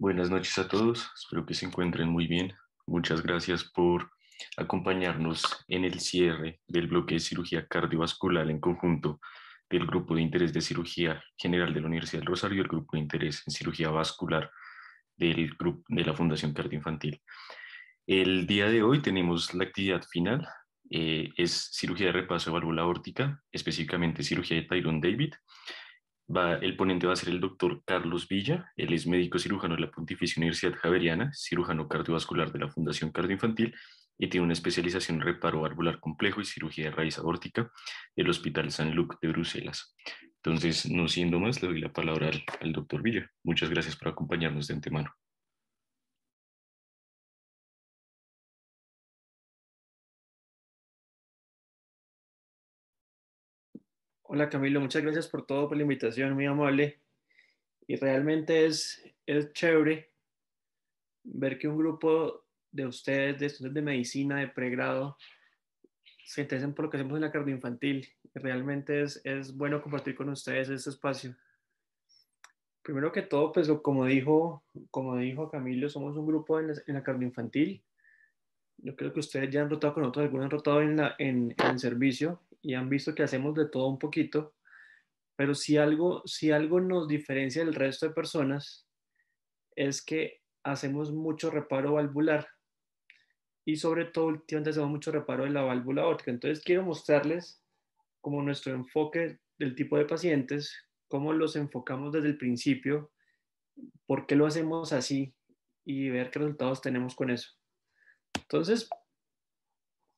Buenas noches a todos, espero que se encuentren muy bien. Muchas gracias por acompañarnos en el cierre del bloque de cirugía cardiovascular en conjunto del Grupo de Interés de Cirugía General de la Universidad del Rosario y el Grupo de Interés en Cirugía Vascular del grupo de la Fundación Cardioinfantil. El día de hoy tenemos la actividad final, es cirugía de repaso de válvula aórtica, específicamente cirugía de Tyrone David. El ponente va a ser el doctor Carlos Villa, él es médico cirujano de la Pontificia Universidad Javeriana, cirujano cardiovascular de la Fundación Cardioinfantil y tiene una especialización en reparo valvular complejo y cirugía de raíz aórtica del Hospital San Luc de Bruselas. Entonces, no siendo más, le doy la palabra al doctor Villa. Muchas gracias por acompañarnos de antemano. Hola Camilo, muchas gracias por todo, por la invitación, muy amable. Y realmente es chévere ver que un grupo de ustedes, de estudiantes de medicina, de pregrado, se interesen por lo que hacemos en la cardioinfantil. Realmente es bueno compartir con ustedes este espacio. Primero que todo, pues como dijo Camilo, somos un grupo en la cardioinfantil. Yo creo que ustedes ya han rotado con nosotros, algunos han rotado en el servicio y han visto que hacemos de todo un poquito. Pero si algo nos diferencia del resto de personas es que hacemos mucho reparo valvular y sobre todo últimamente hacemos mucho reparo de la válvula aórtica. Entonces quiero mostrarles como nuestro enfoque del tipo de pacientes, cómo los enfocamos desde el principio, por qué lo hacemos así y ver qué resultados tenemos con eso. Entonces,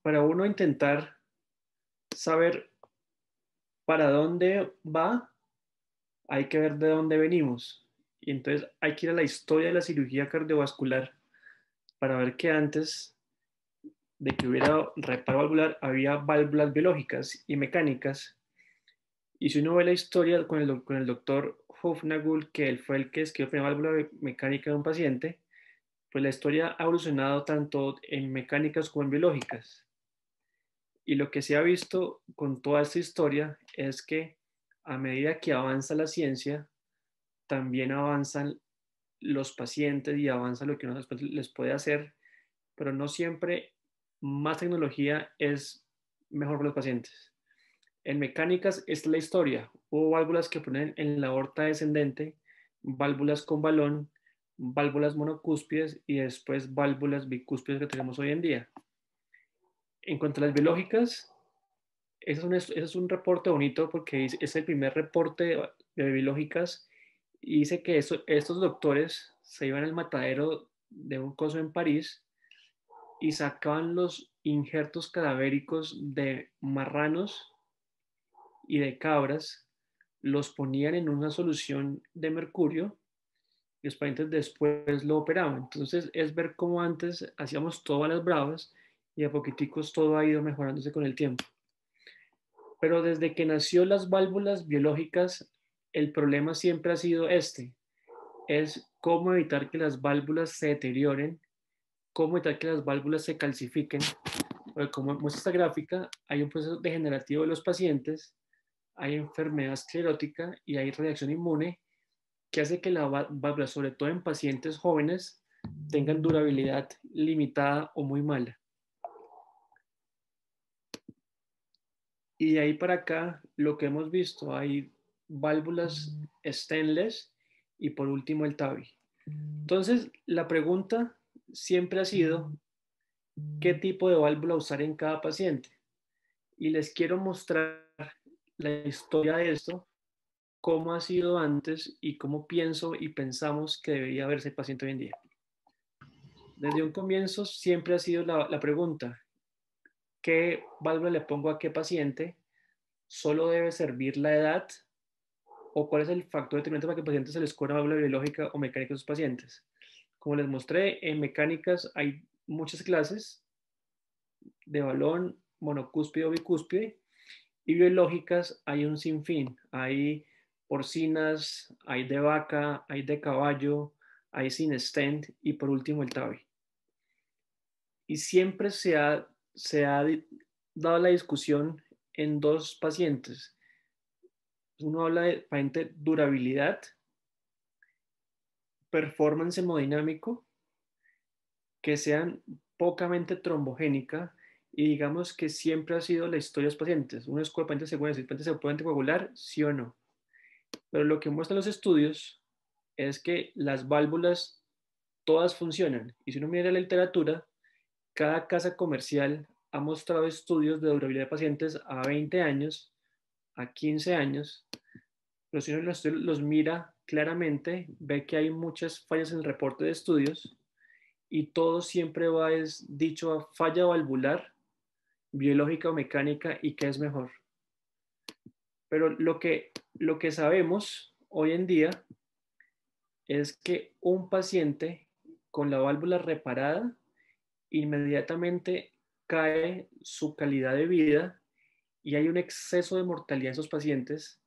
para uno intentar saber para dónde va, hay que ver de dónde venimos. Y entonces hay que ir a la historia de la cirugía cardiovascular para ver que antes de que hubiera reparo valvular había válvulas biológicas y mecánicas. Y si uno ve la historia con el doctor Hufnagel, que él fue el que escribió la válvula mecánica de un paciente, pues la historia ha evolucionado tanto en mecánicas como en biológicas. Y lo que se ha visto con toda esta historia es que a medida que avanza la ciencia, también avanzan los pacientes y avanza lo que uno después les puede hacer, pero no siempre más tecnología es mejor para los pacientes. En mecánicas es la historia. Hubo válvulas que ponen en la aorta descendente, válvulas con balón, válvulas monocúspides y después válvulas bicúspides que tenemos hoy en día. En cuanto a las biológicas, ese es un reporte bonito porque es el primer reporte de biológicas y dice que estos doctores se iban al matadero de un coso en París y sacaban los injertos cadavéricos de marranos y de cabras, los ponían en una solución de mercurio y los pacientes después lo operaban. Entonces es ver cómo antes hacíamos todo a las bravas y a poquiticos todo ha ido mejorándose con el tiempo. Pero desde que nació las válvulas biológicas, el problema siempre ha sido es cómo evitar que las válvulas se deterioren, cómo evitar que las válvulas se calcifiquen. Porque como muestra esta gráfica, hay un proceso degenerativo de los pacientes, hay enfermedad esclerótica y hay reacción inmune que hace que la válvula, sobre todo en pacientes jóvenes, tengan durabilidad limitada o muy mala. Y de ahí para acá, lo que hemos visto, hay válvulas stainless y por último el TAVI. Entonces, la pregunta siempre ha sido, ¿qué tipo de válvula usar en cada paciente? Y les quiero mostrar la historia de esto, cómo ha sido antes y cómo pienso y pensamos que debería verse el paciente hoy en día. Desde un comienzo siempre ha sido la pregunta, ¿qué válvula le pongo a qué paciente? ¿Solo debe servir la edad? ¿O cuál es el factor determinante para que el paciente se les cubra válvula biológica o mecánica a sus pacientes? Como les mostré, en mecánicas hay muchas clases de balón, monocúspide o bicúspide, y biológicas hay un sinfín. Hay porcinas, hay de vaca, hay de caballo, hay sin stent y por último el TAVI. Y siempre se ha dado la discusión en dos pacientes. Uno habla de paciente durabilidad performance hemodinámico, que sean pocamente trombogénica y digamos que siempre ha sido la historia de los pacientes. Uno es paciente seguro, si el paciente se puede anticoagular, sí o no. Pero lo que muestran los estudios es que las válvulas todas funcionan. Y si uno mira la literatura, cada casa comercial ha mostrado estudios de durabilidad de pacientes a 20 años, a 15 años, pero si uno los mira claramente, ve que hay muchas fallas en el reporte de estudios y todo siempre va es dicho a falla valvular, biológica o mecánica y qué es mejor. Pero lo que sabemos hoy en día es que un paciente con la válvula reparada inmediatamente cae su calidad de vida y hay un exceso de mortalidad en esos pacientes,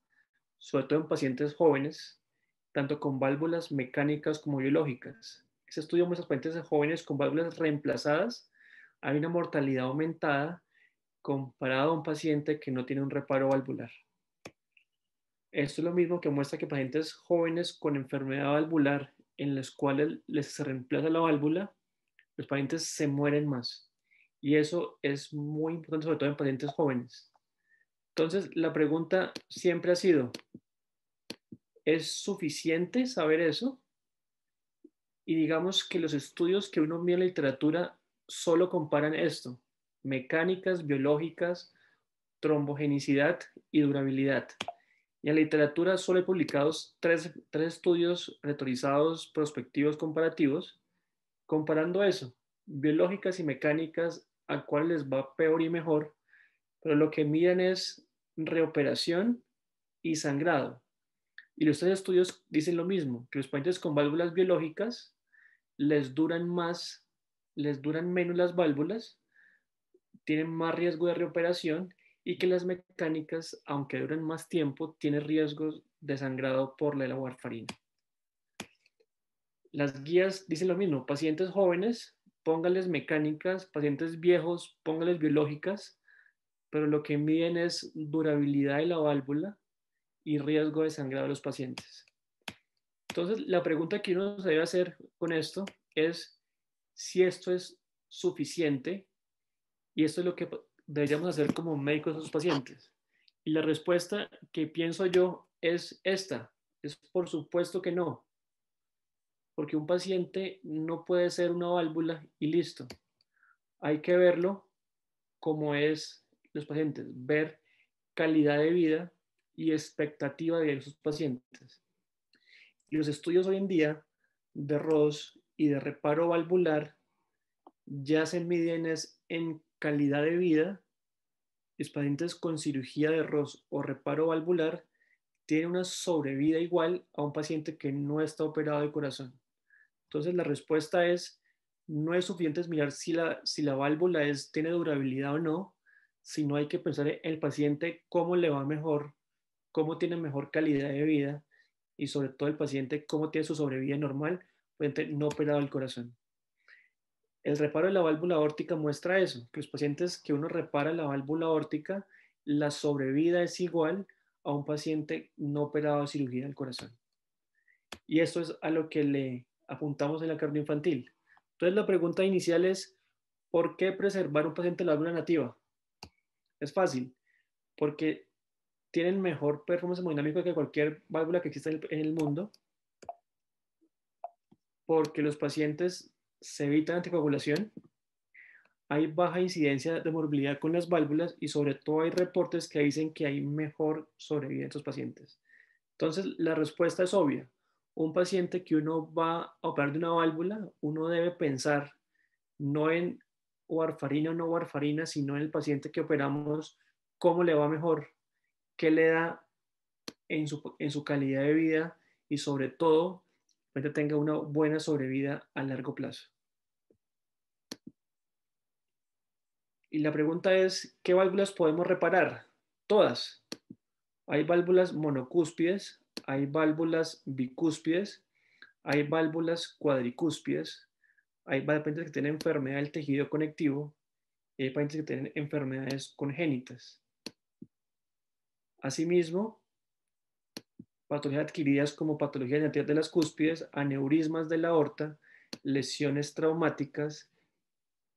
sobre todo en pacientes jóvenes, tanto con válvulas mecánicas como biológicas. Ese estudio muestra que en pacientes jóvenes con válvulas reemplazadas hay una mortalidad aumentada comparado a un paciente que no tiene un reparo valvular. Esto es lo mismo que muestra que pacientes jóvenes con enfermedad valvular en los cuales les reemplaza la válvula, los pacientes se mueren más. Y eso es muy importante, sobre todo en pacientes jóvenes. Entonces, la pregunta siempre ha sido, ¿es suficiente saber eso? Y digamos que los estudios que uno mira en la literatura solo comparan esto, mecánicas, biológicas, trombogenicidad y durabilidad. Y en la literatura solo hay publicados tres estudios retorizados prospectivos comparativos comparando eso, biológicas y mecánicas, a cuál les va peor y mejor, pero lo que miran es reoperación y sangrado. Y los tres estudios dicen lo mismo, que los pacientes con válvulas biológicas les duran más, les duran menos las válvulas, tienen más riesgo de reoperación y que las mecánicas, aunque duran más tiempo, tienen riesgos de sangrado por la warfarina. Las guías dicen lo mismo, pacientes jóvenes, póngales mecánicas, pacientes viejos, póngales biológicas, pero lo que miden es durabilidad de la válvula y riesgo de sangrado de los pacientes. Entonces, la pregunta que uno se debe hacer con esto es si esto es suficiente y esto es lo que deberíamos hacer como médicos de los pacientes. Y la respuesta que pienso yo es esta, es por supuesto que no, porque un paciente no puede ser una válvula y listo. Hay que verlo como es los pacientes, ver calidad de vida y expectativa de sus pacientes. Y los estudios hoy en día de ROS y de reparo valvular ya se miden en calidad de vida. Los pacientes con cirugía de ROS o reparo valvular tienen una sobrevida igual a un paciente que no está operado de corazón. Entonces la respuesta es, no es suficiente mirar si la válvula tiene durabilidad o no, sino hay que pensar en el paciente cómo le va mejor, cómo tiene mejor calidad de vida y sobre todo el paciente cómo tiene su sobrevida normal, frente no operado del corazón. El reparo de la válvula aórtica muestra eso, que los pacientes que uno repara la válvula aórtica, la sobrevida es igual a un paciente no operado de cirugía del corazón. Y esto es a lo que le apuntamos en la cardio infantil. Entonces la pregunta inicial es, ¿por qué preservar un paciente de la válvula nativa? Es fácil, porque tienen mejor performance hemodinámico que cualquier válvula que exista en el mundo, porque los pacientes se evitan anticoagulación, hay baja incidencia de morbilidad con las válvulas y sobre todo hay reportes que dicen que hay mejor sobrevida en estos pacientes. Entonces, la respuesta es obvia. Un paciente que uno va a operar de una válvula, uno debe pensar no en warfarina o no warfarina, sino en el paciente que operamos, cómo le va mejor, qué le da en su calidad de vida y sobre todo, que tenga una buena sobrevida a largo plazo. Y la pregunta es, ¿qué válvulas podemos reparar? Todas. Hay válvulas monocúspides, hay válvulas bicúspides, hay válvulas cuadricúspides, hay pacientes que tienen enfermedad del tejido conectivo y hay pacientes que tienen enfermedades congénitas. Asimismo, patologías adquiridas como patologías negativas de las cúspides, aneurismas de la aorta, lesiones traumáticas,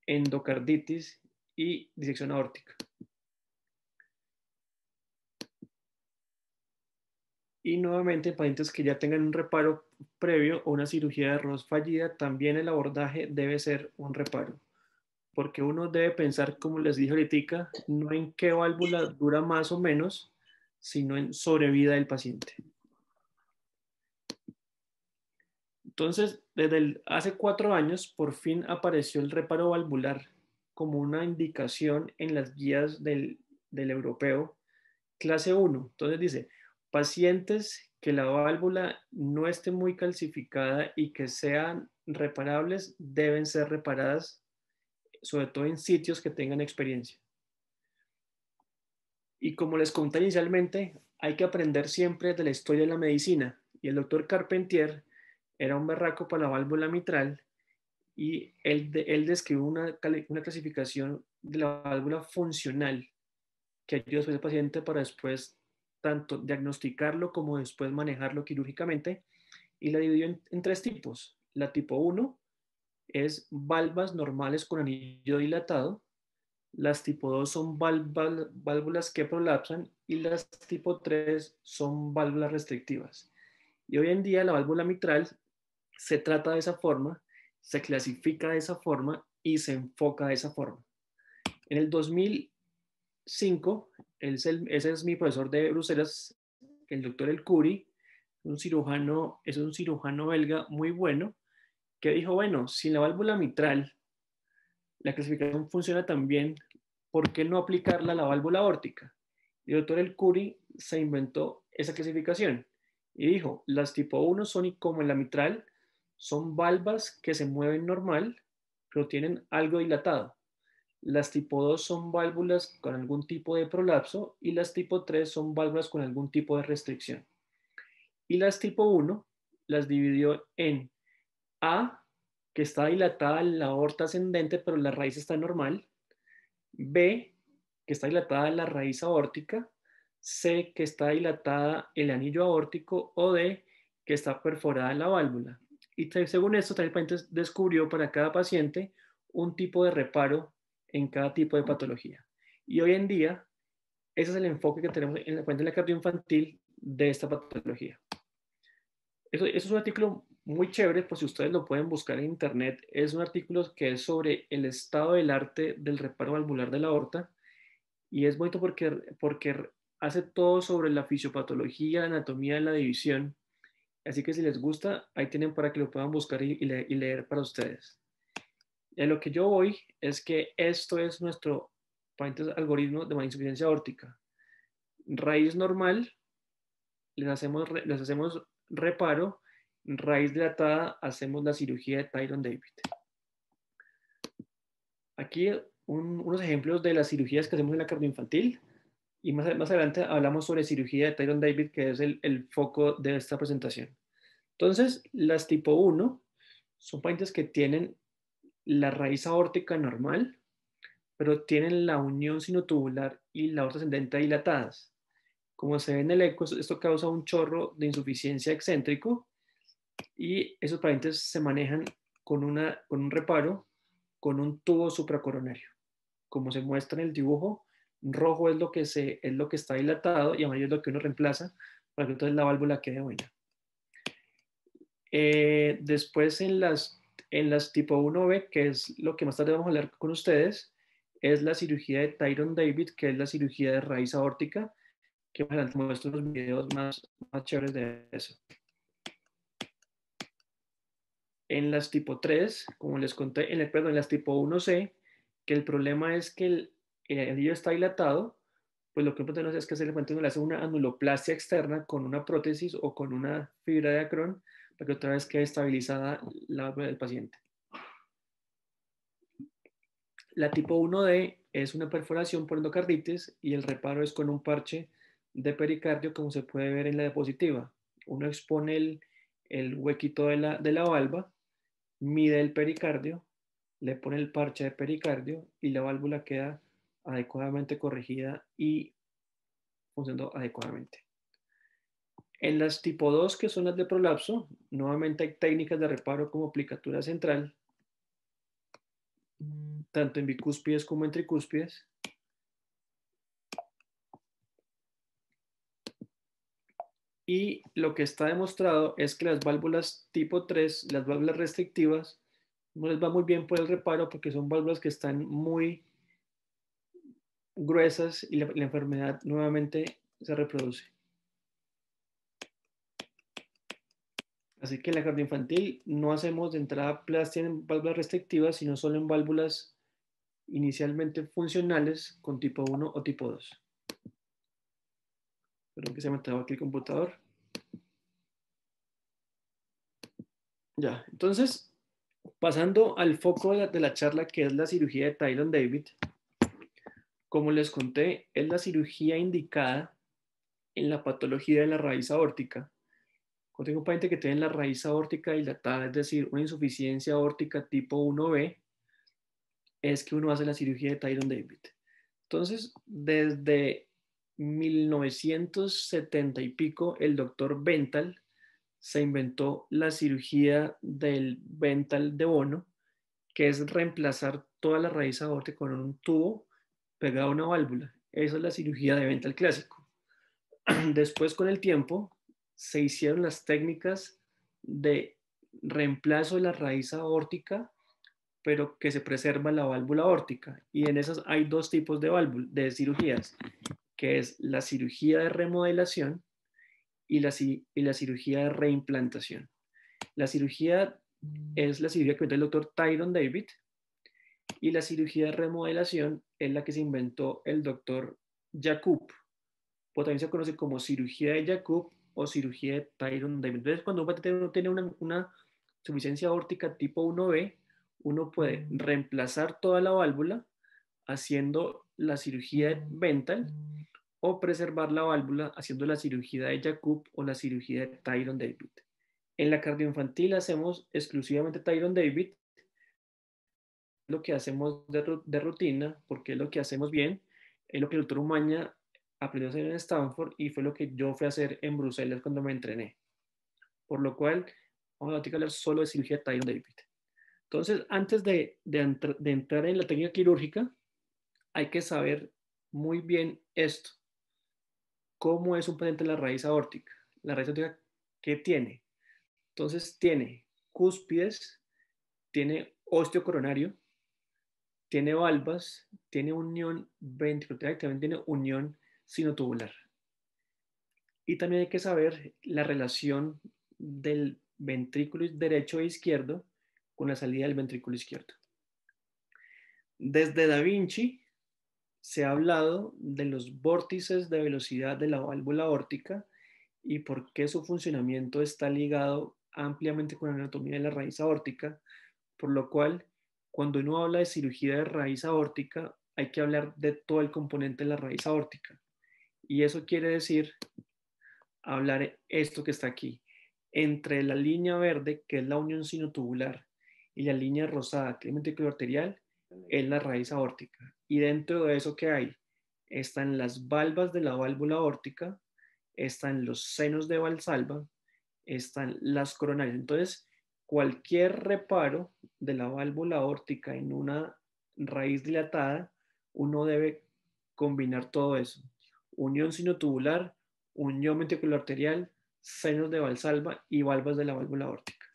endocarditis y disección aórtica. Y nuevamente, en pacientes que ya tengan un reparo previo o una cirugía de arroz fallida, también el abordaje debe ser un reparo, porque uno debe pensar, como les dije ahorita, no en qué válvula dura más o menos, sino en sobrevida del paciente. Entonces, hace 4 años, por fin apareció el reparo valvular como una indicación en las guías del europeo clase 1. Entonces dice, pacientes que la válvula no esté muy calcificada y que sean reparables deben ser reparadas, sobre todo en sitios que tengan experiencia. Y como les conté inicialmente, hay que aprender siempre de la historia de la medicina. Y el doctor Carpentier era un berraco para la válvula mitral y él describió una clasificación de la válvula funcional que ayuda al paciente para después tanto diagnosticarlo como después manejarlo quirúrgicamente, y la dividió en 3 tipos. La tipo 1 es válvulas normales con anillo dilatado, las tipo 2 son válvulas que prolapsan y las tipo 3 son válvulas restrictivas. Y hoy en día la válvula mitral se trata de esa forma, se clasifica de esa forma y se enfoca de esa forma. En el 2005, ese es mi profesor de Bruselas, el doctor El Curi, es un cirujano belga muy bueno, que dijo, bueno, si la válvula mitral, la clasificación funciona tan bien, ¿por qué no aplicarla a la válvula aórtica? Y el doctor El Curi se inventó esa clasificación y dijo, las tipo 1 son como en la mitral, son valvas que se mueven normal, pero tienen algo dilatado. Las tipo 2 son válvulas con algún tipo de prolapso y las tipo 3 son válvulas con algún tipo de restricción. Y las tipo 1 las dividió en A, que está dilatada la aorta ascendente, pero la raíz está normal; B, que está dilatada la raíz aórtica; C, que está dilatada el anillo aórtico; o D, que está perforada la válvula. Y según esto, también descubrió para cada paciente un tipo de reparo en cada tipo de patología. Y hoy en día, ese es el enfoque que tenemos en la cuenta de la cardioinfantil de esta patología. Eso es un artículo muy chévere, pues si ustedes lo pueden buscar en internet, es un artículo que es sobre el estado del arte del reparo valvular de la aorta, y es bonito porque hace todo sobre la fisiopatología, la anatomía de la división. Así que si les gusta, ahí tienen para que lo puedan buscar y leer para ustedes. Y a lo que yo voy es que esto es nuestro algoritmo de insuficiencia aórtica. Raíz normal, les hacemos reparo; raíz dilatada, hacemos la cirugía de Tyron David. Aquí unos ejemplos de las cirugías que hacemos en la cardioinfantil, y más adelante hablamos sobre cirugía de Tyron David, que es el foco de esta presentación. Entonces, las tipo 1 son pacientes que tienen la raíz aórtica normal, pero tienen la unión sinotubular y la aorta ascendente dilatadas. Como se ve en el eco, esto causa un chorro de insuficiencia excéntrico, y esos pacientes se manejan con un reparo, con un tubo supracoronario. Como se muestra en el dibujo, rojo es lo que está dilatado y amarillo es lo que uno reemplaza para que entonces la válvula quede buena. Después en las tipo 1B, que es lo que más tarde vamos a hablar con ustedes, es la cirugía de Tyron David, que es la cirugía de raíz aórtica, que más adelante muestro los videos más chéveres de eso. En las tipo 3, como les conté, en las tipo 1C, que el problema es que el anillo está dilatado, pues lo que uno es que uno le hace una anuloplastia externa con una prótesis o con una fibra de acrón para que otra vez quede estabilizada la válvula del paciente. La tipo 1D es una perforación por endocarditis y el reparo es con un parche de pericardio, como se puede ver en la diapositiva. Uno expone el huequito de la valva, mide el pericardio, le pone el parche de pericardio y la válvula queda adecuadamente corregida y funcionando adecuadamente. En las tipo 2, que son las de prolapso, nuevamente hay técnicas de reparo como aplicatura central, tanto en bicúspides como en tricúspides. Y lo que está demostrado es que las válvulas tipo 3, las válvulas restrictivas, no les va muy bien por el reparo porque son válvulas que están muy gruesas y la enfermedad nuevamente se reproduce. Así que en la cardioinfantil no hacemos de entrada plastia en válvulas restrictivas, sino solo en válvulas inicialmente funcionales con tipo 1 o tipo 2. Perdón que se me trabó aquí el computador. Ya, entonces, pasando al foco de la charla, que es la cirugía de Tyron David, como les conté, es la cirugía indicada en la patología de la raíz aórtica. Cuando tengo un paciente que tiene la raíz aórtica dilatada, es decir, una insuficiencia aórtica tipo 1B, es que uno hace la cirugía de Tyron David. Entonces, desde 1970 y pico, el doctor Bental se inventó la cirugía del Bental de Bono, que es reemplazar toda la raíz aórtica con un tubo pegado a una válvula. Esa es la cirugía de Bental clásico. Después, con el tiempo, se hicieron las técnicas de reemplazo de la raíz aórtica, pero que se preserva la válvula aórtica. Y en esas hay dos tipos de cirugías, que es la cirugía de remodelación y la cirugía de reimplantación. La cirugía es la cirugía que inventó el doctor Tyron David, y la cirugía de remodelación es la que se inventó el doctor Jacob, o también se conoce como cirugía de Jacob o cirugía de Tyron David. Entonces, cuando un paciente tiene una insuficiencia aórtica tipo 1B, uno puede reemplazar toda la válvula haciendo la cirugía de Bental o preservar la válvula haciendo la cirugía de Jacob o la cirugía de Tyron David. En la cardioinfantil hacemos exclusivamente Tyron David, lo que hacemos de rutina, porque es lo que hacemos bien, es lo que el doctor Umaña aprendió a hacer en Stanford y fue lo que yo fui a hacer en Bruselas cuando me entrené. Por lo cual, vamos a hablar solo de cirugía de Tyron David. Entonces, antes de entrar en la técnica quirúrgica, hay que saber muy bien esto. ¿Cómo es un paciente de la raíz aórtica? La raíz aórtica, ¿qué tiene? Entonces, tiene cúspides, tiene osteocoronario, tiene valvas, tiene unión ventricular y también tiene unión sinotubular. Y también hay que saber la relación del ventrículo derecho e izquierdo con la salida del ventrículo izquierdo. Desde Da Vinci se ha hablado de los vórtices de velocidad de la válvula aórtica y por qué su funcionamiento está ligado ampliamente con la anatomía de la raíz aórtica, por lo cual cuando uno habla de cirugía de raíz aórtica hay que hablar de todo el componente de la raíz aórtica. Y eso quiere decir hablar esto que está aquí. Entre la línea verde, que es la unión sinotubular, y la línea rosada, que es el ventrículo arterial, es la raíz aórtica. Y dentro de eso, ¿qué hay? Están las valvas de la válvula aórtica, están los senos de Valsalva, están las coronarias. Entonces, cualquier reparo de la válvula aórtica en una raíz dilatada, uno debe combinar todo eso. Unión sinotubular, unión ventricular arterial, senos de Valsalva y valvas de la válvula aórtica.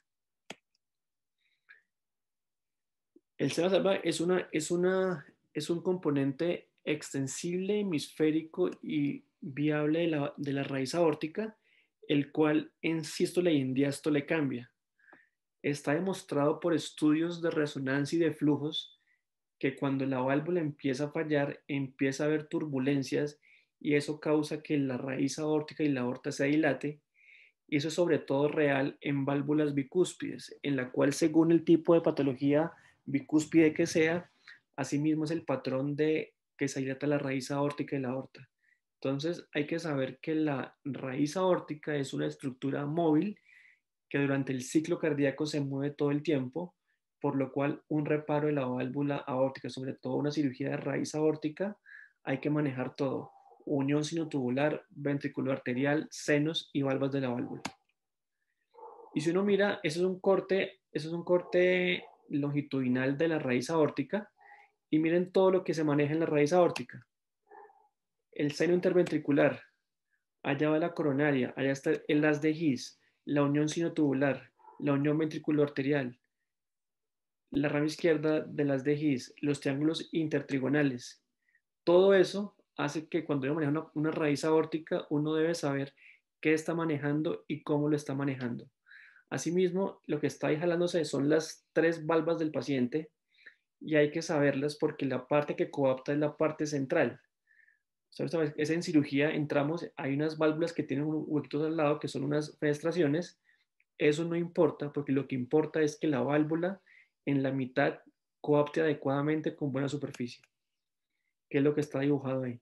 El seno de Valsalva es un componente extensible, hemisférico y viable de la raíz aórtica, el cual en sístole y en diástole cambia. Está demostrado por estudios de resonancia y de flujos que cuando la válvula empieza a fallar, empieza a haber turbulencias y eso causa que la raíz aórtica y la aorta se dilate. Y eso es sobre todo real en válvulas bicúspides, en la cual según el tipo de patología bicúspide que sea, asimismo es el patrón de que se dilata la raíz aórtica y la aorta. Entonces hay que saber que la raíz aórtica es una estructura móvil que durante el ciclo cardíaco se mueve todo el tiempo, por lo cual un reparo de la válvula aórtica, sobre todo una cirugía de raíz aórtica, hay que manejar todo. unión sinotubular, ventrículo arterial, senos y valvas de la válvula. Y si uno mira, eso es un corte longitudinal de la raíz aórtica, y miren todo lo que se maneja en la raíz aórtica. El seno interventricular, allá va la coronaria, allá está el haz de His, la unión sinotubular, la unión ventriculoarterial, la rama izquierda de las de His, los triángulos intertrigonales. Todo eso hace que cuando uno maneja una raíz aórtica, uno debe saber qué está manejando y cómo lo está manejando. Asimismo, lo que está ahí jalándose son las tres valvas del paciente, y hay que saberlas porque la parte que coapta es la parte central. ¿Sabes? Es en cirugía, entramos, hay unas válvulas que tienen huequitos al lado que son unas fenestraciones. Eso no importa porque lo que importa es que la válvula en la mitad coapte adecuadamente con buena superficie, que es lo que está dibujado ahí.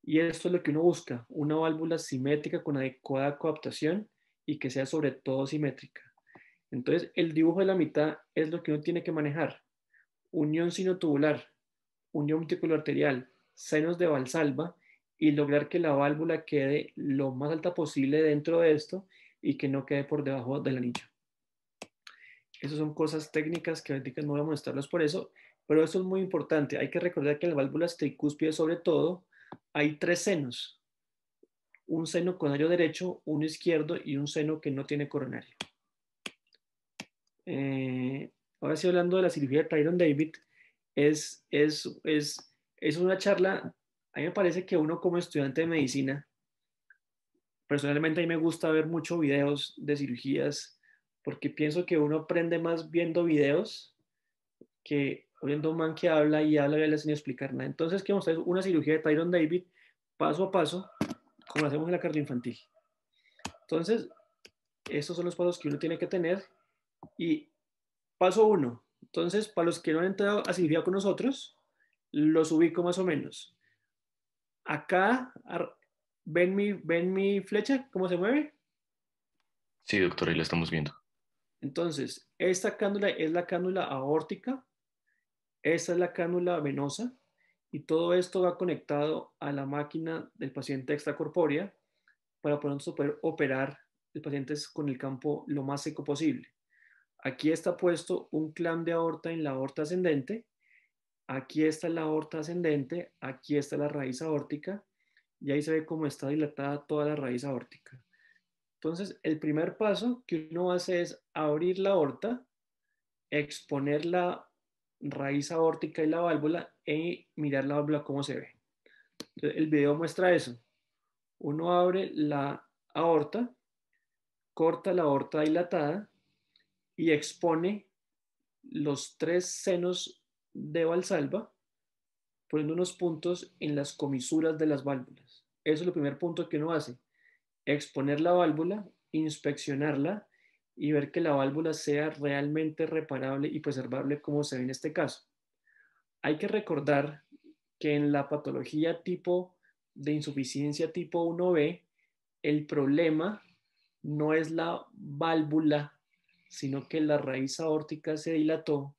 Y esto es lo que uno busca, una válvula simétrica con adecuada coaptación y que sea sobre todo simétrica. Entonces, el dibujo de la mitad es lo que uno tiene que manejar. Unión sinotubular, unión ventricular arterial, senos de Valsalva, y lograr que la válvula quede lo más alta posible dentro de esto y que no quede por debajo del anillo. Esas son cosas técnicas que ahorita no voy a mostrarlas por eso, pero eso es muy importante. Hay que recordar que en las válvulas tricúspides, sobre todo, hay tres senos: un seno coronario derecho, uno izquierdo y un seno que no tiene coronario. Ahora sí, hablando de la cirugía de Tyron David, es, es, es, es una charla. A mí me parece que uno como estudiante de medicina, personalmente a mí me gusta ver muchos videos de cirugías, porque pienso que uno aprende más viendo videos que viendo un man que habla y habla y habla sin explicar nada. Entonces, ¿qué vamos a hacer? Una cirugía de Tyron David, paso a paso, como hacemos en la cardioinfantil. Entonces, estos son los pasos que uno tiene que tener. Y paso uno. Entonces, para los que no han entrado a cirugía con nosotros, los ubico más o menos. Acá, ven mi flecha, cómo se mueve. Sí, doctor, ahí la estamos viendo. Entonces, esta cánula es la cánula aórtica, esta es la cánula venosa, y todo esto va conectado a la máquina del paciente extracorpórea para poder operar el paciente con el campo lo más seco posible. Aquí está puesto un clamp de aorta en la aorta ascendente. Aquí está la aorta ascendente, aquí está la raíz aórtica, y ahí se ve cómo está dilatada toda la raíz aórtica. Entonces, el primer paso que uno hace es abrir la aorta, exponer la raíz aórtica y la válvula y mirar la válvula cómo se ve. Entonces, el video muestra eso. Uno abre la aorta, corta la aorta dilatada y expone los tres senos de Valsalva, poniendo unos puntos en las comisuras de las válvulas. Eso es el primer punto que uno hace: exponer la válvula, inspeccionarla y ver que la válvula sea realmente reparable y preservable como se ve en este caso. Hay que recordar que en la patología tipo de insuficiencia tipo 1B, el problema no es la válvula, sino que la raíz aórtica se dilató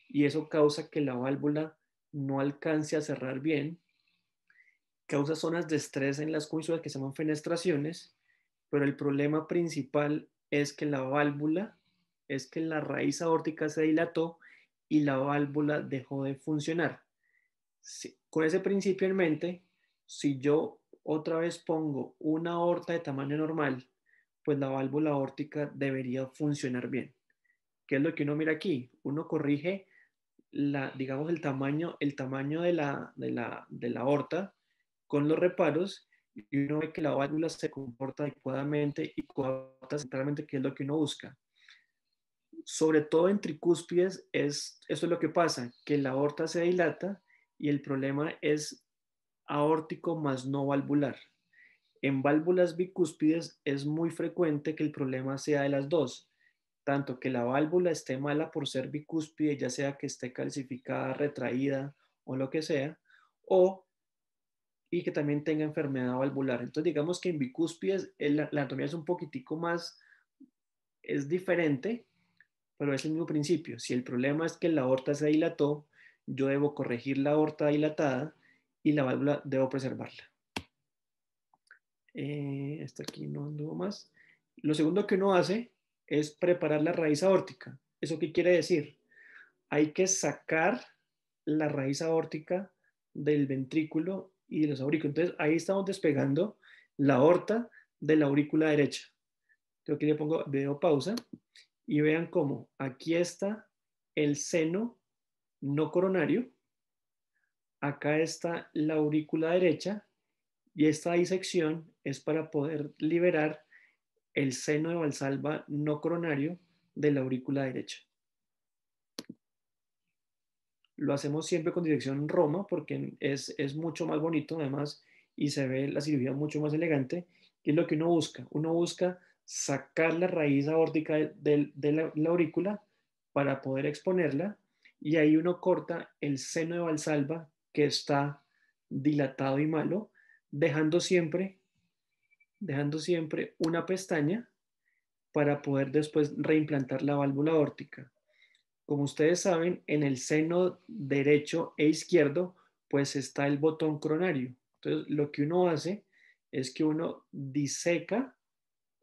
y eso causa que la válvula no alcance a cerrar bien, causa zonas de estrés en las comisuras que se llaman fenestraciones, pero el problema principal es que la válvula, es que la raíz aórtica se dilató y la válvula dejó de funcionar. Con ese principio en mente, si yo otra vez pongo una aorta de tamaño normal, pues la válvula aórtica debería funcionar bien. ¿Qué es lo que uno mira aquí? Uno corrige digamos, el tamaño de la aorta con los reparos, y uno ve que la válvula se comporta adecuadamente y coapta centralmente, que es lo que uno busca. Sobre todo en tricúspides, eso es lo que pasa, que la aorta se dilata y el problema es aórtico más no valvular. En válvulas bicúspides es muy frecuente que el problema sea de las dos, tanto que la válvula esté mala por ser bicúspide, ya sea que esté calcificada, retraída o lo que sea, o y que también tenga enfermedad valvular. Entonces, digamos que en bicúspides la anatomía es un poquitico más, es diferente, pero es el mismo principio. Si el problema es que la aorta se dilató, yo debo corregir la aorta dilatada y la válvula debo preservarla. Hasta aquí no anduvo más. Lo segundo que uno hace es preparar la raíz aórtica. ¿Eso qué quiere decir? Hay que sacar la raíz aórtica del ventrículo y de los aurículos. Entonces ahí estamos despegando la aorta de la aurícula derecha. Creo que le pongo video pausa y vean cómo aquí está el seno no coronario, acá está la aurícula derecha y esta disección es para poder liberar el seno de Valsalva no coronario de la aurícula derecha. Lo hacemos siempre con dirección en Roma porque es mucho más bonito además y se ve la cirugía mucho más elegante. ¿Qué es lo que uno busca? Uno busca sacar la raíz aórtica de la aurícula para poder exponerla y ahí uno corta el seno de Valsalva que está dilatado y malo, dejando siempre una pestaña para poder después reimplantar la válvula aórtica. Como ustedes saben, en el seno derecho e izquierdo, pues está el botón coronario. Entonces, lo que uno hace es que uno diseca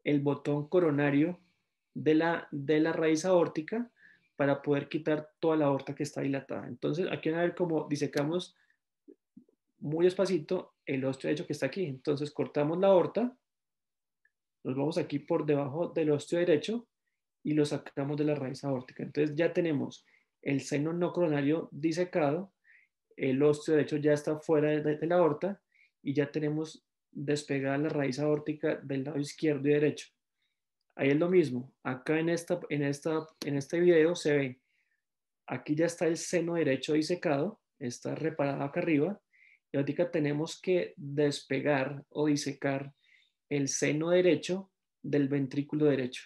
el botón coronario de la raíz aórtica para poder quitar toda la aorta que está dilatada. Entonces, aquí van a ver cómo disecamos muy despacito el osteo derecho que está aquí. Entonces, cortamos la aorta, nos vamos aquí por debajo del osteo derecho y lo sacamos de la raíz aórtica. Entonces ya tenemos el seno no coronario disecado, el osteo derecho ya está fuera de la aorta y ya tenemos despegada la raíz aórtica del lado izquierdo y derecho. Ahí es lo mismo. Acá en este video se ve, aquí ya está el seno derecho disecado, está reparado acá arriba, y ahorita tenemos que despegar o disecar el seno derecho del ventrículo derecho,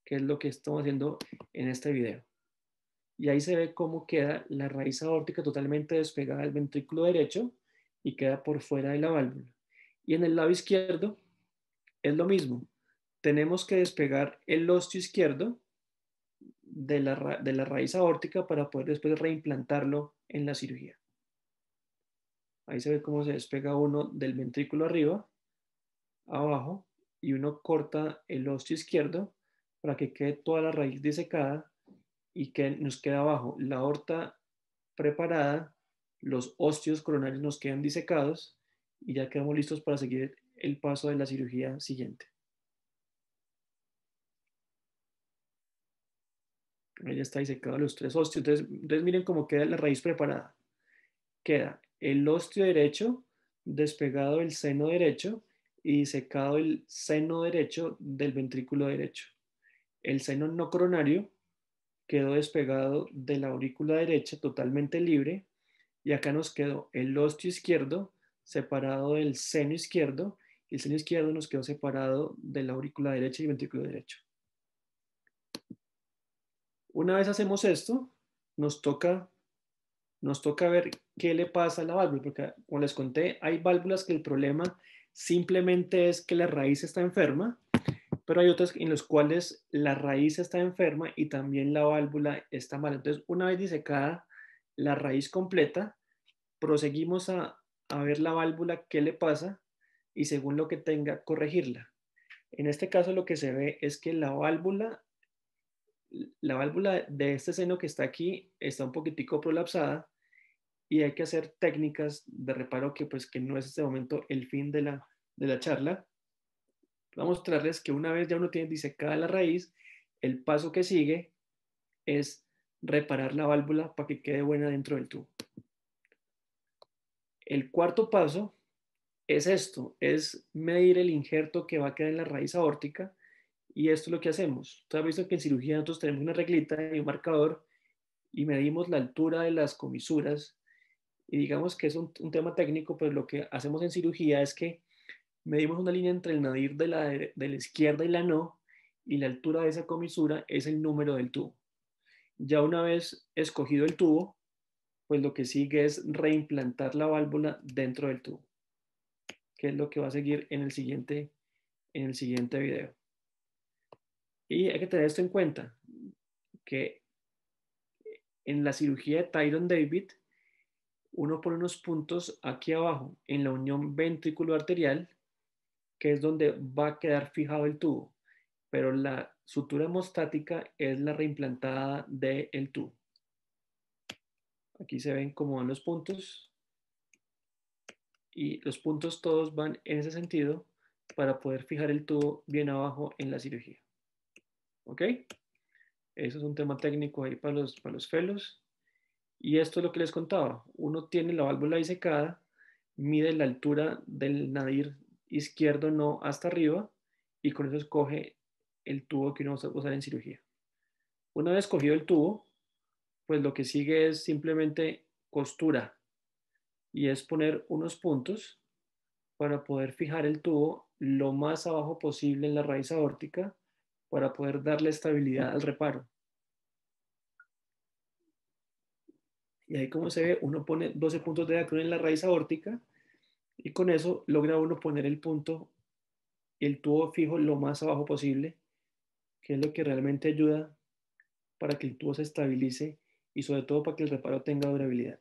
que es lo que estamos haciendo en este video. Y ahí se ve cómo queda la raíz aórtica totalmente despegada del ventrículo derecho y queda por fuera de la válvula. Y en el lado izquierdo es lo mismo. Tenemos que despegar el osteo izquierdo de la raíz aórtica para poder después reimplantarlo en la cirugía. Ahí se ve cómo se despega uno del ventrículo arriba, abajo, y uno corta el osteo izquierdo para que quede toda la raíz disecada y que nos queda abajo la aorta preparada, los ósteos coronarios nos quedan disecados y ya quedamos listos para seguir el paso de la cirugía siguiente. Ahí ya está disecado los tres ósteos. Entonces miren cómo queda la raíz preparada. Queda el osteo derecho despegado del seno derecho y disecado el seno derecho del ventrículo derecho. El seno no coronario quedó despegado de la aurícula derecha totalmente libre y acá nos quedó el osteo izquierdo separado del seno izquierdo y el seno izquierdo nos quedó separado de la aurícula derecha y el ventrículo derecho. Una vez hacemos esto, nos toca ver qué le pasa a la válvula, porque como les conté, hay válvulas que el problema simplemente es que la raíz está enferma, pero hay otras en las cuales la raíz está enferma y también la válvula está mal. Entonces, una vez disecada la raíz completa, proseguimos a ver la válvula, qué le pasa y según lo que tenga, corregirla. En este caso lo que se ve es que la válvula de este seno que está aquí está un poquitico prolapsada y hay que hacer técnicas de reparo que pues que no es este momento el fin de la charla. Vamos a mostrarles que una vez ya uno tiene disecada la raíz, el paso que sigue es reparar la válvula para que quede buena dentro del tubo. El cuarto paso es esto, es medir el injerto que va a quedar en la raíz aórtica y esto es lo que hacemos. Ustedes han visto que en cirugía nosotros tenemos una reglita y un marcador y medimos la altura de las comisuras y digamos que es un tema técnico, pero lo que hacemos en cirugía es que medimos una línea entre el nadir de la izquierda y la no y la altura de esa comisura es el número del tubo. Ya una vez escogido el tubo, pues lo que sigue es reimplantar la válvula dentro del tubo, que es lo que va a seguir en el siguiente video. Y hay que tener esto en cuenta, que en la cirugía de Tyron David, uno pone unos puntos aquí abajo en la unión ventrículo-arterial, que es donde va a quedar fijado el tubo, pero la sutura hemostática es la reimplantada del tubo. Aquí se ven cómo van los puntos y los puntos todos van en ese sentido para poder fijar el tubo bien abajo en la cirugía. ¿Ok? Eso es un tema técnico ahí para los felos. Y esto es lo que les contaba. Uno tiene la válvula disecada, mide la altura del nadir izquierdo no hasta arriba y con eso escoge el tubo que uno va a usar en cirugía. Una vez cogido el tubo, pues lo que sigue es simplemente costura y es poner unos puntos para poder fijar el tubo lo más abajo posible en la raíz aórtica para poder darle estabilidad al reparo. Y ahí como se ve, uno pone 12 puntos de Dacron en la raíz aórtica y con eso logra uno poner el punto y el tubo fijo lo más abajo posible, que es lo que realmente ayuda para que el tubo se estabilice y sobre todo para que el reparo tenga durabilidad.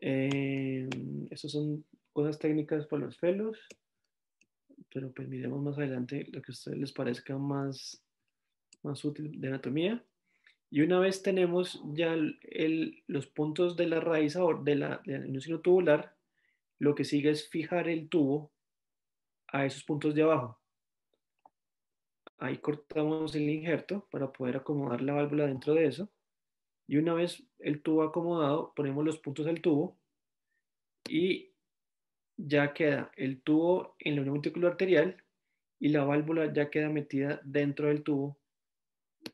Esas son cosas técnicas para los felos, pero pues miremos más adelante lo que a ustedes les parezca más útil de anatomía. Y una vez tenemos ya los puntos de la raíz de la unión tubular, lo que sigue es fijar el tubo a esos puntos de abajo. Ahí cortamos el injerto para poder acomodar la válvula dentro de eso. Y una vez el tubo acomodado, ponemos los puntos del tubo y ya queda el tubo en la unión ventricular arterial y la válvula ya queda metida dentro del tubo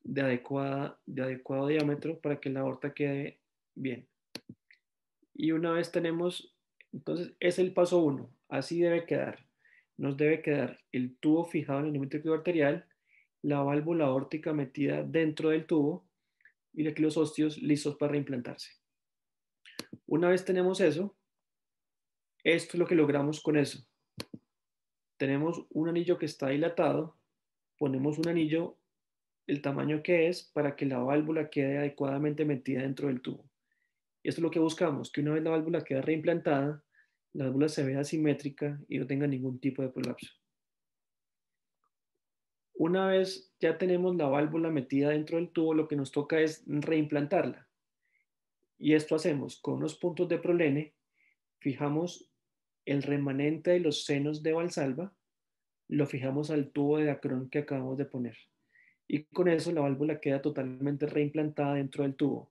de adecuado diámetro para que la aorta quede bien. Y una vez tenemos, entonces es el paso 1, así debe quedar. Nos debe quedar el tubo fijado en el unión ventricular arterial, la válvula aórtica metida dentro del tubo y aquí los ostios listos para reimplantarse. Una vez tenemos eso, esto es lo que logramos con eso. Tenemos un anillo que está dilatado, ponemos un anillo el tamaño que es para que la válvula quede adecuadamente metida dentro del tubo. Y esto es lo que buscamos, que una vez la válvula quede reimplantada, la válvula se vea simétrica y no tenga ningún tipo de prolapso. Una vez ya tenemos la válvula metida dentro del tubo, lo que nos toca es reimplantarla. Y esto hacemos con unos puntos de prolene, fijamos el remanente de los senos de Valsalva, lo fijamos al tubo de Dacron que acabamos de poner. Y con eso la válvula queda totalmente reimplantada dentro del tubo.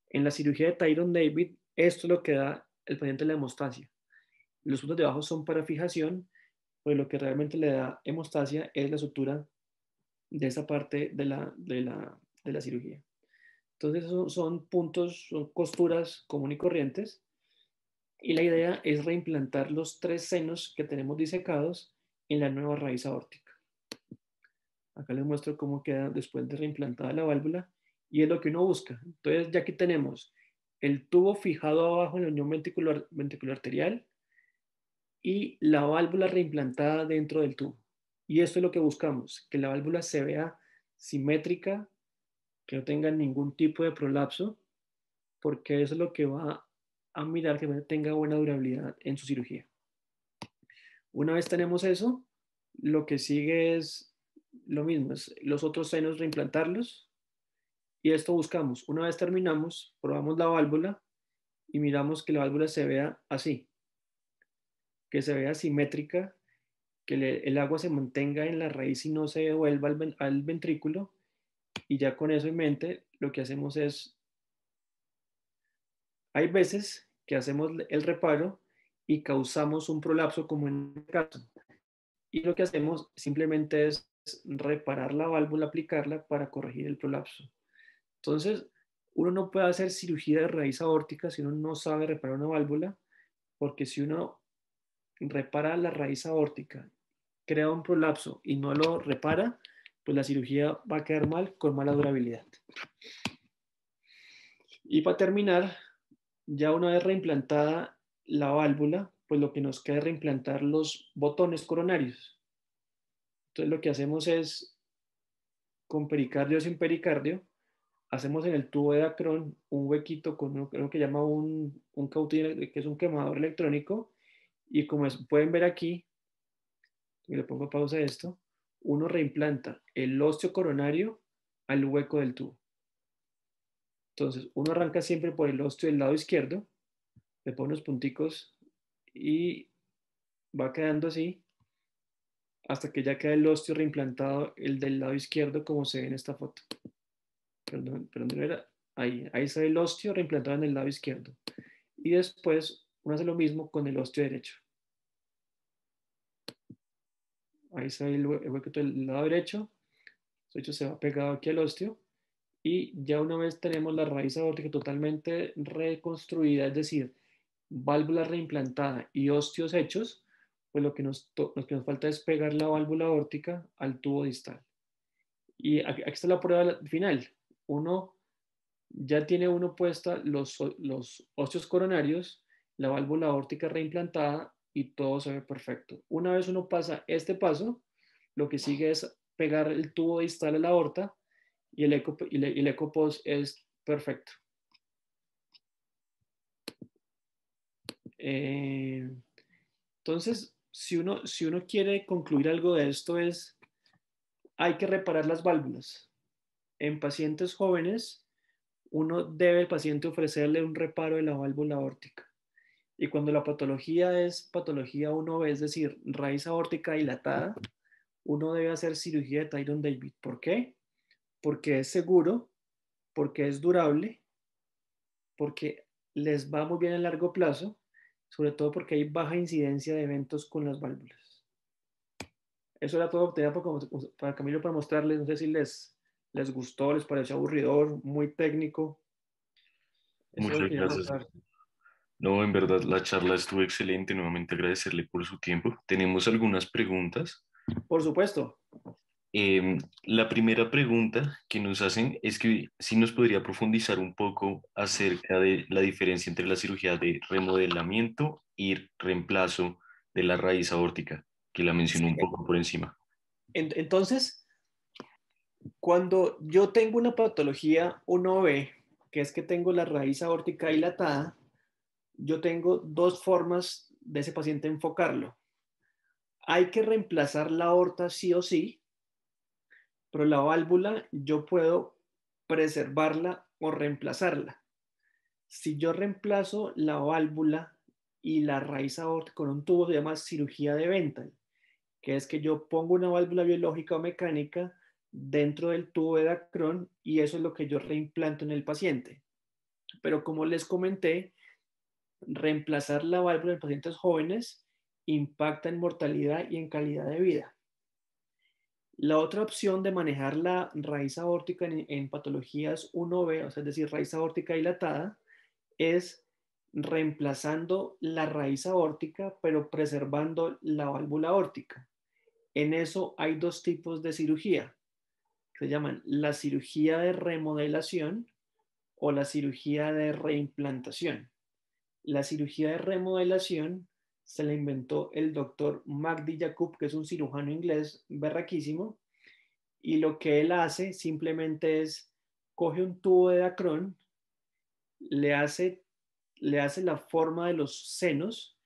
En la cirugía de Tyron David, esto es lo que da el paciente la hemostasia. Los puntos de abajo son para fijación, pero lo que realmente le da hemostasia es la sutura de esa parte de la cirugía. Entonces, son puntos, son costuras comunes y corrientes. Y la idea es reimplantar los 3 senos que tenemos disecados en la nueva raíz aórtica. Acá les muestro cómo queda después de reimplantada la válvula y es lo que uno busca. Entonces, ya aquí tenemos el tubo fijado abajo en la unión ventricular arterial y la válvula reimplantada dentro del tubo. Y esto es lo que buscamos, que la válvula se vea simétrica, que no tenga ningún tipo de prolapso, porque eso es lo que va a mirar que tenga buena durabilidad en su cirugía. Una vez tenemos eso, lo que sigue es lo mismo, es los otros senos reimplantarlos y esto buscamos. Una vez terminamos, probamos la válvula y miramos que la válvula se vea así, que se vea simétrica, que el agua se mantenga en la raíz y no se devuelva al ventrículo y ya con eso en mente lo que hacemos es, hay veces que hacemos el reparo y causamos un prolapso como en este caso. Y lo que hacemos simplemente es reparar la válvula, aplicarla para corregir el prolapso. Entonces, uno no puede hacer cirugía de raíz aórtica si uno no sabe reparar una válvula, porque si uno repara la raíz aórtica, crea un prolapso y no lo repara, pues la cirugía va a quedar mal, con mala durabilidad. Y para terminar, ya una vez reimplantada la válvula, pues lo que nos queda es reimplantar los botones coronarios. Entonces lo que hacemos es, con pericardio o sin pericardio, hacemos en el tubo de Dacron un huequito con lo que llama un cautín, que es un quemador electrónico, y como pueden ver aquí, y le pongo pausa a esto, uno reimplanta el ósteo coronario al hueco del tubo. Entonces, uno arranca siempre por el ósteo del lado izquierdo, le pone unos punticos y va quedando así hasta que ya queda el ósteo reimplantado, el del lado izquierdo, como se ve en esta foto. Perdón, ¿dónde era? Ahí está el osteo reimplantado en el lado izquierdo. Y después uno hace lo mismo con el osteo derecho. Ahí está el hueco del lado derecho. De hecho, se va pegado aquí al osteo. Y ya una vez tenemos la raíz aórtica totalmente reconstruida, es decir, válvula reimplantada y osteos hechos, pues lo que nos falta es pegar la válvula aórtica al tubo distal. Y aquí está la prueba final. Uno ya tiene uno puesta los óseos coronarios, la válvula aórtica reimplantada y todo se ve perfecto. Una vez uno pasa este paso, lo que sigue es pegar el tubo distal a la aorta y el eco post es perfecto. Eh, entonces, si uno quiere concluir algo de esto es, hay que reparar las válvulas. En pacientes jóvenes, uno debe al paciente ofrecerle un reparo de la válvula aórtica. Y cuando la patología es patología 1B, es decir, raíz aórtica dilatada, uno debe hacer cirugía de Tyron David. ¿Por qué? Porque es seguro, porque es durable, porque les va muy bien a largo plazo, sobre todo porque hay baja incidencia de eventos con las válvulas. Eso era todo para Camilo, para mostrarles. No sé si les gustó, les pareció aburridor, muy técnico. Eso es lo Muchas que quería gracias. mostrar. No, en verdad la charla estuvo excelente. Nuevamente agradecerle por su tiempo. Tenemos algunas preguntas. Por supuesto. La primera pregunta que nos hacen es que si nos podría profundizar un poco acerca de la diferencia entre la cirugía de remodelamiento y reemplazo de la raíz aórtica, que la mencionó un poco por encima. Entonces, cuando yo tengo una patología 1B, que es que tengo la raíz aórtica dilatada, yo tengo dos formas de ese paciente enfocarlo. Hay que reemplazar la aorta sí o sí, pero la válvula yo puedo preservarla o reemplazarla. Si yo reemplazo la válvula y la raíz aórtica con un tubo, se llama cirugía de Bentall, que es que yo pongo una válvula biológica o mecánica dentro del tubo de Dacron y eso es lo que yo reimplanto en el paciente. Pero como les comenté, reemplazar la válvula en pacientes jóvenes impacta en mortalidad y en calidad de vida. La otra opción de manejar la raíz aórtica en patologías 1B, o sea, es decir, raíz aórtica dilatada, es reemplazando la raíz aórtica, pero preservando la válvula aórtica. En eso hay dos tipos de cirugía, que se llaman la cirugía de remodelación o la cirugía de reimplantación. La cirugía de remodelación se la inventó el doctor Magdi Yacoub, que es un cirujano inglés berraquísimo, y lo que él hace simplemente es coge un tubo de Dacron, le hace, le hace la forma de los senos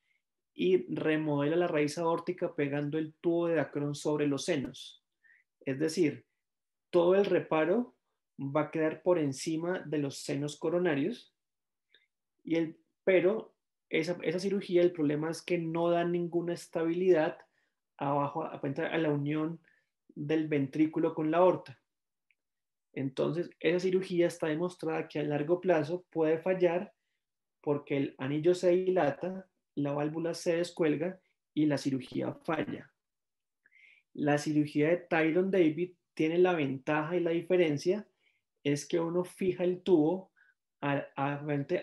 y remodela la raíz aórtica pegando el tubo de Dacron sobre los senos. Es decir, todo el reparo va a quedar por encima de los senos coronarios, pero esa cirugía, el problema es que no da ninguna estabilidad abajo a la unión del ventrículo con la aorta. Entonces, esa cirugía está demostrada que a largo plazo puede fallar porque el anillo se dilata, la válvula se descuelga y la cirugía falla. La cirugía de Tyron David tiene la ventaja y la diferencia es que uno fija el tubo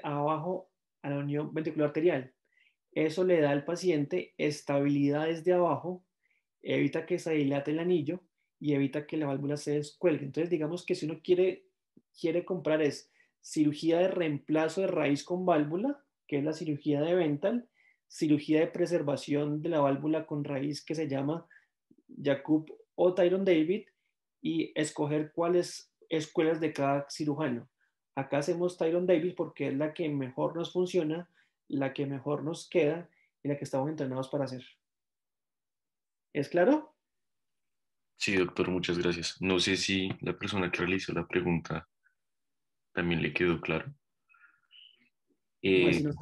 abajo a la unión ventricular arterial. Eso le da al paciente estabilidad desde abajo, evita que se dilate el anillo y evita que la válvula se descuelgue. Entonces, digamos que si uno quiere comprar es cirugía de reemplazo de raíz con válvula, que es la cirugía de Bentall, cirugía de preservación de la válvula con raíz que se llama Jacob o Tyron David y escoger cuál es escuelas de cada cirujano. Acá hacemos Tyron Davis porque es la que mejor nos funciona, la que mejor nos queda y la que estamos entrenados para hacer. ¿Es claro? Sí, doctor, muchas gracias. No sé si la persona que realizó la pregunta también le quedó claro. No, Eh, así no sé.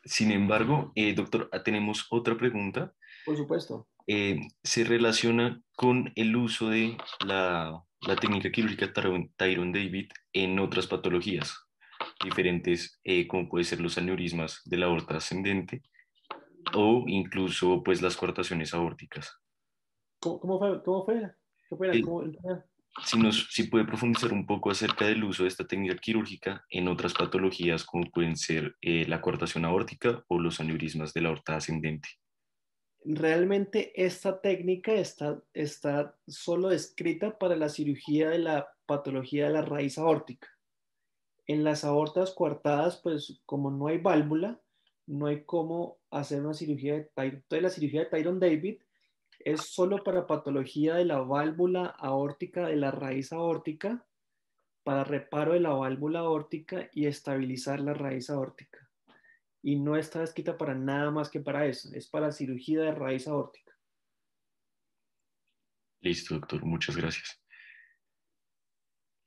Sin embargo, doctor, tenemos otra pregunta. Por supuesto. Se relaciona con el uso de la técnica quirúrgica Tyron David en otras patologías diferentes, como puede ser los aneurismas de la aorta ascendente o incluso pues las coartaciones aórticas. ¿Cómo fue? ¿Cómo fue? ¿Qué fue? Eh, si puede profundizar un poco acerca del uso de esta técnica quirúrgica en otras patologías como pueden ser la coartación aórtica o los aneurismas de la aorta ascendente. Realmente esta técnica está solo descrita para la cirugía de la patología de la raíz aórtica. En las aortas coartadas, pues como no hay válvula, no hay cómo hacer una cirugía de Tyron. Entonces la cirugía de Tyron David es solo para patología de la válvula aórtica, de la raíz aórtica, para reparo de la válvula aórtica y estabilizar la raíz aórtica. Y no está escrita para nada más que para eso, es para cirugía de raíz aórtica. Listo, doctor, muchas gracias.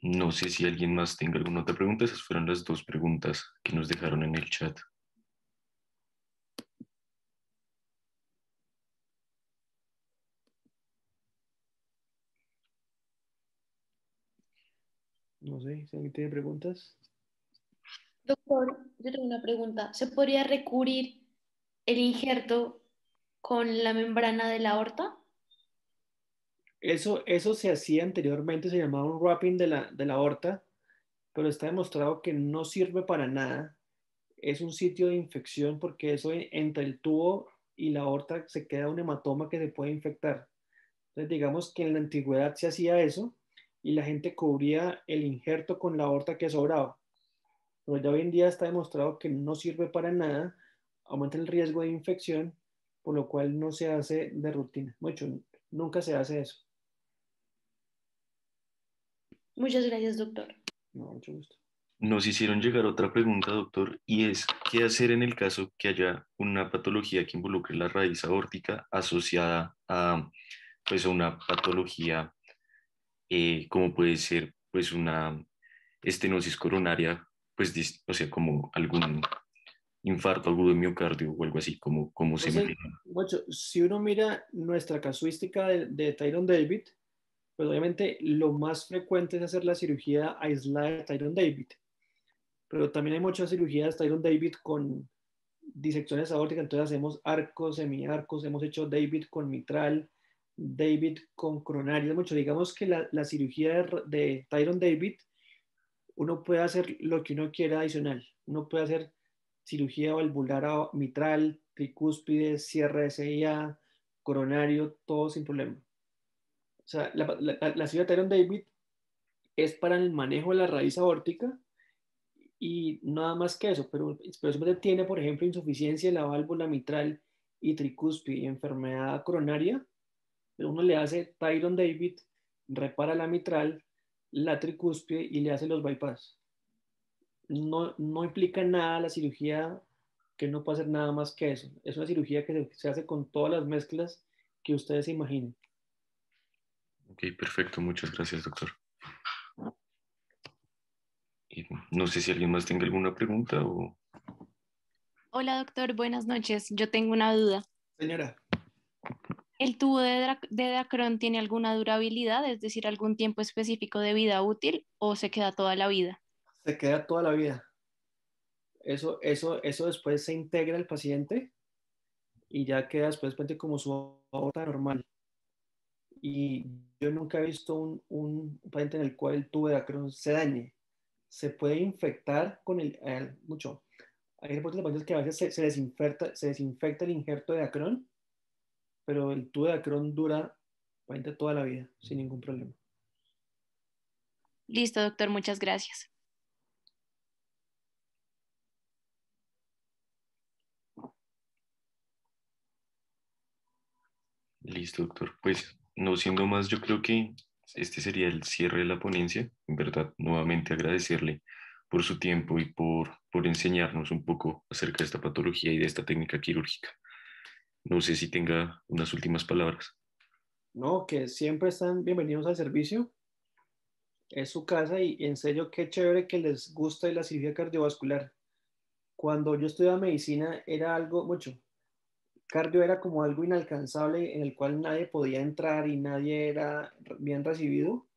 No sé si alguien más tenga alguna otra pregunta. Esas fueron las dos preguntas que nos dejaron en el chat. No sé si alguien tiene preguntas. Doctor, yo tengo una pregunta. ¿Se podría recubrir el injerto con la membrana de la aorta? Eso se hacía anteriormente, se llamaba un wrapping de la aorta, pero está demostrado que no sirve para nada. Es un sitio de infección porque eso entre el tubo y la aorta se queda un hematoma que se puede infectar. Entonces, digamos que en la antigüedad se hacía eso y la gente cubría el injerto con la aorta que sobraba. Pero ya hoy en día está demostrado que no sirve para nada, aumenta el riesgo de infección, por lo cual no se hace de rutina. Mucho, nunca se hace eso. Muchas gracias, doctor. No, mucho gusto. Nos hicieron llegar otra pregunta, doctor, y es, ¿qué hacer en el caso que haya una patología que involucre la raíz aórtica asociada a, pues, a una patología como puede ser pues una estenosis coronaria, pues, o sea, como algún infarto agudo de miocardio o algo así, como se Entonces, imagina? mucho, si uno mira nuestra casuística de Tyron David, pues obviamente lo más frecuente es hacer la cirugía aislada de Tyron David, pero también hay muchas cirugías Tyron David con disecciones aórticas, entonces hacemos arcos, semiarcos, hemos hecho David con mitral, David con coronario, mucho. Digamos que la cirugía de Tyron David, uno puede hacer lo que uno quiera adicional. Uno puede hacer cirugía valvular mitral, tricúspide, cierre de CIA, coronario, todo sin problema. O sea, la cirugía de Tyron David es para el manejo de la raíz aórtica y nada más que eso, pero si usted tiene, por ejemplo, insuficiencia de la válvula mitral y tricúspide y enfermedad coronaria, uno le hace Tyron David, repara la mitral, la tricúspide y le hace los bypass. No implica nada la cirugía, que no puede hacer nada más que eso. Es una cirugía que se hace con todas las mezclas que ustedes se imaginen. Ok, perfecto, muchas gracias, doctor. No sé si alguien más tenga alguna pregunta o... Hola doctor, buenas noches. Yo tengo una duda. Señora, ¿El tubo de Dacron tiene alguna durabilidad, es decir, algún tiempo específico de vida útil o se queda toda la vida? se queda toda la vida. Eso después se integra al paciente y ya queda después como su aorta normal. Y yo nunca he visto un paciente en el cual el tubo de Dacron se dañe. Se puede infectar con mucho. Hay reportes de pacientes que a veces se desinfecta el injerto de Dacron, pero el tubo de Dacron dura prácticamente toda la vida, sin ningún problema. Listo, doctor, muchas gracias. Listo, doctor. Pues no siendo más, yo creo que este sería el cierre de la ponencia. En verdad, nuevamente agradecerle por su tiempo y por enseñarnos un poco acerca de esta patología y de esta técnica quirúrgica. No sé si tenga unas últimas palabras. No, que siempre están bienvenidos al servicio. Es su casa y en serio, qué chévere que les guste la cirugía cardiovascular. Cuando yo estudiaba medicina era algo mucho. Cardio era como algo inalcanzable en el cual nadie podía entrar y nadie era bien recibido,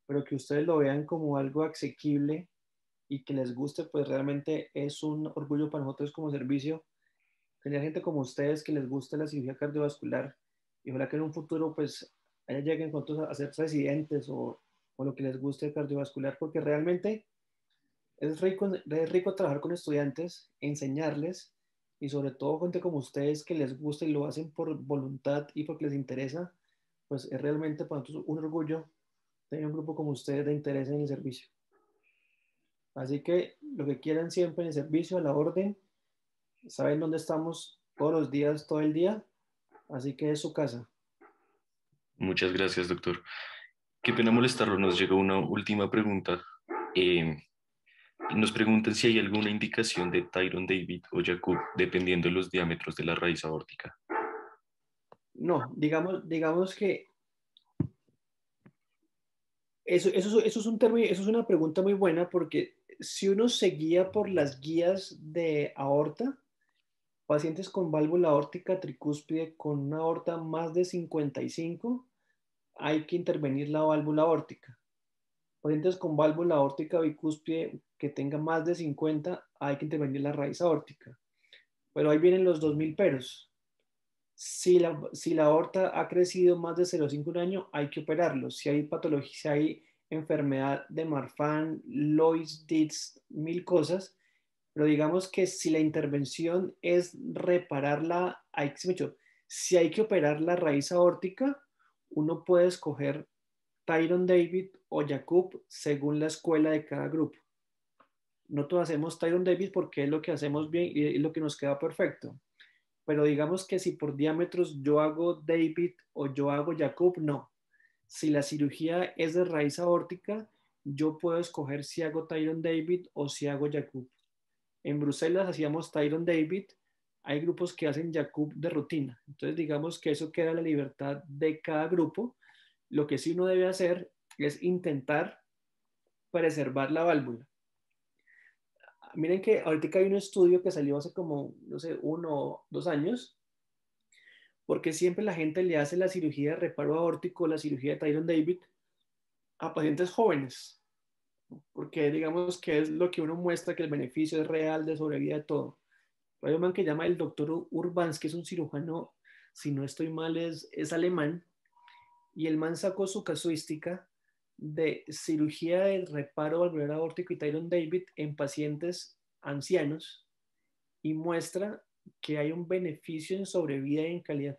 pero que ustedes lo vean como algo asequible y que les guste, pues realmente es un orgullo para nosotros como servicio tener gente como ustedes que les guste la cirugía cardiovascular y ojalá que en un futuro pues allá lleguen con todos a ser residentes o lo que les guste el cardiovascular, porque realmente es rico trabajar con estudiantes, enseñarles y sobre todo gente como ustedes que les gusta y lo hacen por voluntad y porque les interesa, pues es realmente para nosotros un orgullo tener un grupo como ustedes de interés en el servicio. Así que lo que quieran siempre en el servicio, a la orden, saben dónde estamos todos los días, todo el día, así que es su casa. Muchas gracias, doctor. Qué pena molestarlo. Nos llegó una última pregunta. Eh, Nos preguntan si hay alguna indicación de Tyron David o Jacob dependiendo de los diámetros de la raíz aórtica. No, digamos que eso es un término, eso es una pregunta muy buena porque si uno se guía por las guías de aorta, pacientes con válvula aórtica tricúspide con una aorta más de 55, hay que intervenir la válvula aórtica. Pacientes con válvula aórtica bicúspide que tenga más de 50, hay que intervenir la raíz aórtica. Pero ahí vienen los 2000 peros. Si la aorta ha crecido más de 0,5 un año, hay que operarlo. Si hay patología, si hay enfermedad de Marfan, Lois, Dietz, mil cosas, pero digamos que si la intervención es repararla, si hay que operar la raíz aórtica, uno puede escoger Tyron David o Jacob según la escuela de cada grupo. Nosotros hacemos Tyron David porque es lo que hacemos bien y es lo que nos queda perfecto. Pero digamos que si por diámetros yo hago David o yo hago Jacob, no. Si la cirugía es de raíz aórtica, yo puedo escoger si hago Tyron David o si hago Jacob. En Bruselas hacíamos Tyron David, hay grupos que hacen Jacob de rutina. Entonces digamos que eso queda a la libertad de cada grupo. Lo que sí uno debe hacer es intentar preservar la válvula. Miren que ahorita hay un estudio que salió hace como, no sé, 1 o 2 años, porque siempre la gente le hace la cirugía de reparo aórtico, la cirugía de Tyron David a pacientes jóvenes, porque digamos que es lo que uno muestra que el beneficio es real de sobrevida de todo. Hay un man que llama el doctor Urbans, que es un cirujano, si no estoy mal, es alemán, y el man sacó su casuística de cirugía de reparo valvular aórtico y Tyron David en pacientes ancianos y muestra que hay un beneficio en sobrevida y en calidad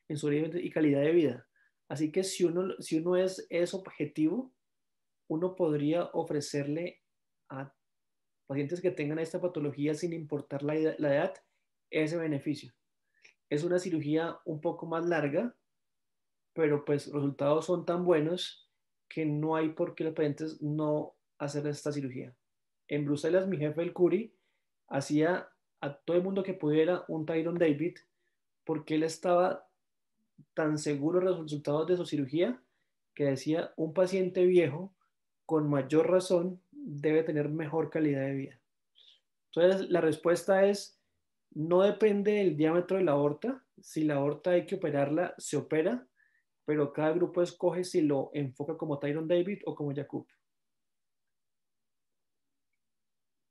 en sobrevida y calidad de vida. Así que si uno es objetivo, uno podría ofrecerle a pacientes que tengan esta patología sin importar la edad ese beneficio. Es una cirugía un poco más larga, pero pues los resultados son tan buenos que no hay por qué los pacientes no hacer esta cirugía. En Bruselas, mi jefe, el Curi, hacía a todo el mundo que pudiera un Tyron David porque él estaba tan seguro de los resultados de su cirugía que decía un paciente viejo con mayor razón debe tener mejor calidad de vida. Entonces, la respuesta es, no depende del diámetro de la aorta. Si la aorta hay que operarla, se opera, pero cada grupo escoge si lo enfoca como Tyron David o como Jacob.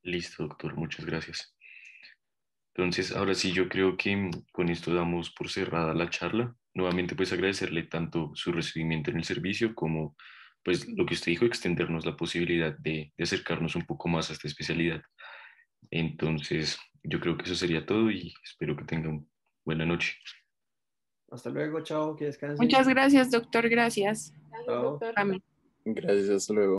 Listo, doctor, muchas gracias. Entonces, ahora sí, yo creo que con esto damos por cerrada la charla. Nuevamente, pues agradecerle tanto su recibimiento en el servicio como, pues, lo que usted dijo, extendernos la posibilidad de acercarnos un poco más a esta especialidad. Entonces, yo creo que eso sería todo y espero que tengan buena noche. Hasta luego, chao, que descansen. Muchas gracias, doctor. Gracias. Chao. Amén. Gracias, hasta luego.